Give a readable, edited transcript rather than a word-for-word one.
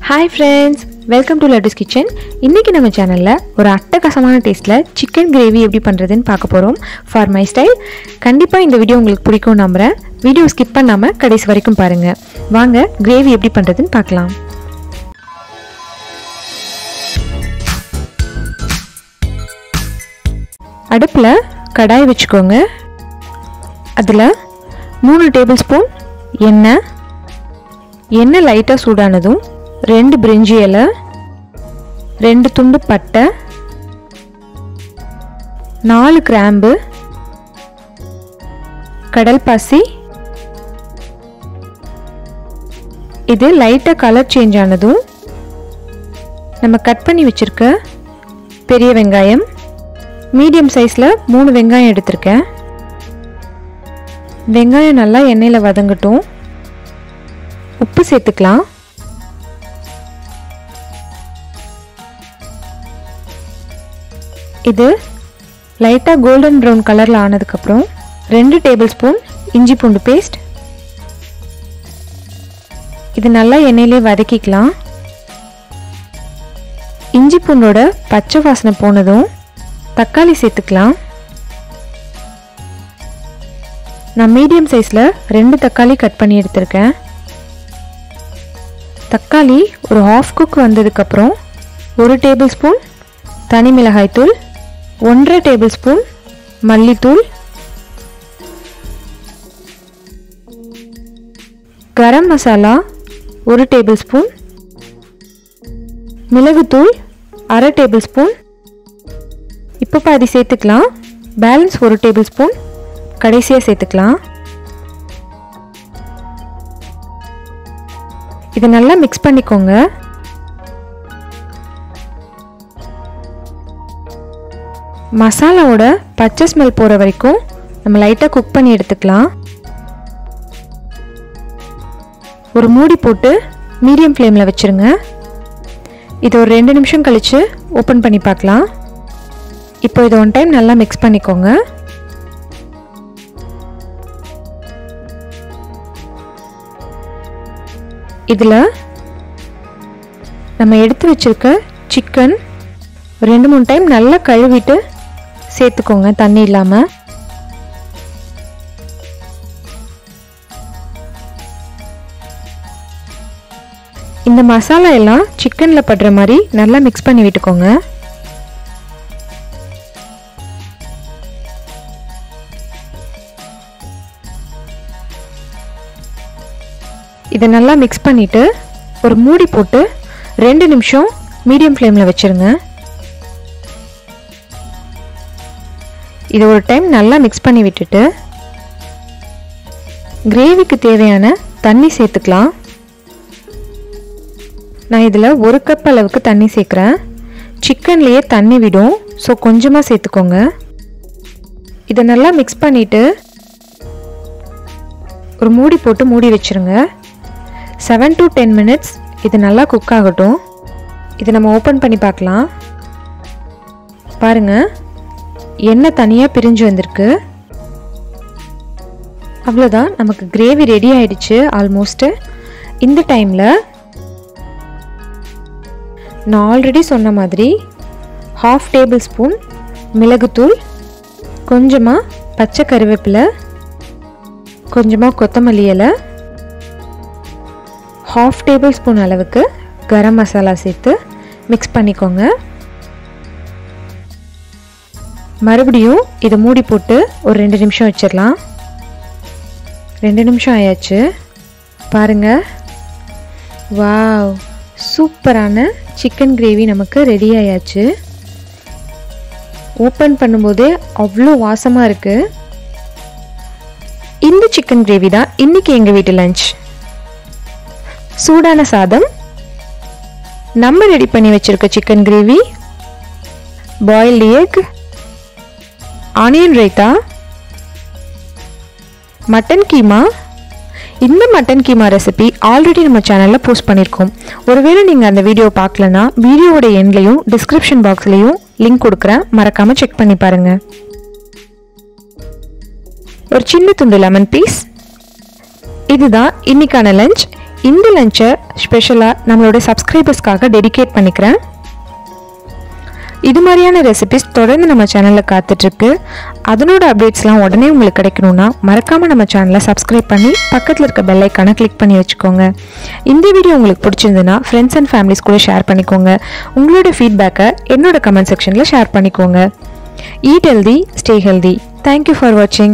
Hi friends, welcome to Laddu's Kitchen. இன்னைக்கு நம்ம சேனல்ல ஒரு அட்டகாசமான டேஸ்ட்ல chicken gravy எப்படி பண்றதுன்னு பார்க்க போறோம். For my style. கண்டிப்பா இந்த வீடியோ உங்களுக்கு பிடிக்கும் நம்புறேன். வீடியோ ஸ்கிப் பண்ணாம கடைசி வரைக்கும் பாருங்க. வாங்க gravy எப்படி பண்றதுன்னு பார்க்கலாம். அடுப்புல கடாய் வெச்சுக்கோங்க. அதுல 3 டேபிள்ஸ்பூன் எண்ணெய் லைட்டா சூடானதும் 2 பிரிஞ்சி இலை 2 துண்டு பட்டை 4 கிராம்பு கடல் பாசி இது லைட்டா கலர் சேஞ்ச் ஆனதும் நம்ம கட் பண்ணி வச்சிருக்க பெரிய வெங்காயம் மீடியம் சைஸ்ல 3 வெங்காயம் எடுத்துர்க்கேன். வெங்காயம் நல்லா எண்ணெயில வதங்கட்டும். உப்பு சேர்த்துக்கலாம். இது லைட்டா கோல்டன் பிரவுன் கலர்ல ஆனதுக்கு அப்புறம் 2 டேபிள்ஸ்பூன் இஞ்சி பூண்டு பேஸ்ட் இது நல்லா எண்ணெயிலே வதக்கிக்கலாம். இஞ்சி பூண்டோட பச்சை வாசனை போனதும் தக்காளி சேர்த்துக்கலாம். நான் மீடியம் சைஸ்ல 2 தக்காளி கட் பண்ணி எடுத்துர்க்கேன். தக்காளி ஒரு half குக் வந்ததுக்கு அப்புறம் 1 டேபிள்ஸ்பூன் தனி மிளகாய் தூள் 1/2 டேபிள்ஸ்பூன் மல்லித்தூள் கரம் மசாலா 1 டேபிள்ஸ்பூன் மிளகுத்தூள் 1/2 டேபிள்ஸ்பூன் இப்போ பாதி சேர்த்துக்கலாம். பேலன்ஸ் 1 டேபிள்ஸ்பூன் கடைசியா சேர்த்துக்கலாம். இதை நல்லா மிக்ஸ் பண்ணிக்கோங்க. மசாலாவோட பச்சை ஸ்மெல் போற வரைக்கும் நம்ம லைட்டா குக் பண்ணி எடுத்துக்கலாம். ஒரு மூடி போட்டு மீடியம் ஃப்ளேம்ல வச்சிருங்க. இது ஒரு 2 நிமிஷம் கழிச்சு ஓபன் பண்ணி பார்க்கலாம். இப்போ இதை ஒன் டைம் நல்லா மிக்ஸ் பண்ணிக்கோங்க. இதுல நம்ம எடுத்து வச்சிருக்க சிக்கன் 2-3 டைம் நல்லா கழுவிட்டு சேர்த்துக்கோங்க தண்ணி இல்லாம. இந்த மசாலா எல்லாம் சிக்கன்ல படுற மாதிரி நல்லா மிக்ஸ் பண்ணி விட்டுக்கோங்க. இதை நல்லா மிக்ஸ் பண்ணிட்டு ஒரு மூடி போட்டு 2 நிமிஷம் மீடியம் ஃப்ளேம்ல வச்சிருங்க. இது ஒரு டைம் நல்லா மிக்ஸ் பண்ணி விட்டுட்டு கிரேவிக்கு தேவையான தண்ணி சேர்த்துக்கலாம். நான் இதில் 1 கப் அளவுக்கு தண்ணி சேர்க்குறேன். சிக்கன்லேயே தண்ணி விடும், ஸோ கொஞ்சமாக சேர்த்துக்கோங்க. இதை நல்லா மிக்ஸ் பண்ணிவிட்டு ஒரு மூடி போட்டு மூடி வச்சுருங்க. 7 to 10 minutes இது நல்லா குக் ஆகட்டும். இதை நம்ம ஓப்பன் பண்ணி பார்க்கலாம். பாருங்க எண்ணெய் தனியாக பிரிஞ்சு வந்திருக்கு. அவ்வளோதான், நமக்கு கிரேவி ரெடி ஆயிடுச்சு ஆல்மோஸ்ட். இந்த டைமில் நான் ஆல்ரெடி சொன்ன மாதிரி 1/2 டேபிள்ஸ்பூன் மிளகுத்தூள் கொஞ்சமாக பச்சை கருவேப்பிலை கொஞ்சமாக கொத்தமல்லி இலை 1/2 டேபிள்ஸ்பூன் அளவுக்கு கரம் மசாலா சேர்த்து மிக்ஸ் பண்ணிக்கோங்க. மறுபடியும் இதை மூடி போட்டு ஒரு 2 நிமிஷம் வச்சிடலாம். 2 நிமிஷம் ஆயாச்சு. பாருங்க, வாவ், சூப்பரான சிக்கன் கிரேவி நமக்கு ரெடி ஆயாச்சு. ஓப்பன் பண்ணும்போதே அவ்வளோ வாசமாக இருக்கு. இந்த சிக்கன் கிரேவி தான் இன்னைக்கு எங்கள் வீட்டு லஞ்ச். சூடான சாதம், நம்ம ரெடி பண்ணி வச்சிருக்க chicken gravy, boiled egg, onion raita, mutton keema. இந்த மட்டன் கீமா ரெசிபி ஆல்ரெடி நம்ம சேனலில் போஸ்ட் பண்ணியிருக்கோம். ஒருவேளை நீங்கள் அந்த வீடியோ பார்க்கலன்னா வீடியோவோட எண்ட்லையும் டிஸ்கிரிப்ஷன் பாக்ஸ்லையும் லிங்க் கொடுக்குறேன், மறக்காமல் செக் பண்ணி பாருங்கள். ஒரு சின்ன துண்டு லெமன் பீஸ். இதுதான் இன்னைக்கான லஞ்ச். இந்த லஞ்சை ஸ்பெஷலாக நம்மளோட சப்ஸ்கிரைபர்ஸ்க்காக டெடிகேட் பண்ணிக்கிறேன். இது மாதிரியான ரெசிபிஸ் தொடர்ந்து நம்ம சேனலில் காத்துட்ருக்கு. அதனோட அப்டேட்ஸ்லாம் உடனே உங்களுக்கு கிடைக்கணும்னா மறக்காமல் நம்ம சேனலை சப்ஸ்கிரைப் பண்ணி பக்கத்தில் இருக்க பெல் ஐக்கானை கிளிக் பண்ணி வச்சுக்கோங்க. இந்த வீடியோ உங்களுக்கு பிடிச்சிருந்துன்னா ஃப்ரெண்ட்ஸ் அண்ட் ஃபேமிலிஸ் கூட ஷேர் பண்ணிக்கோங்க. உங்களோட ஃபீட்பேக்கை என்னோட கமெண்ட் செக்ஷனில் ஷேர் பண்ணிக்கோங்க. Eat healthy, stay healthy. Thank you for watching.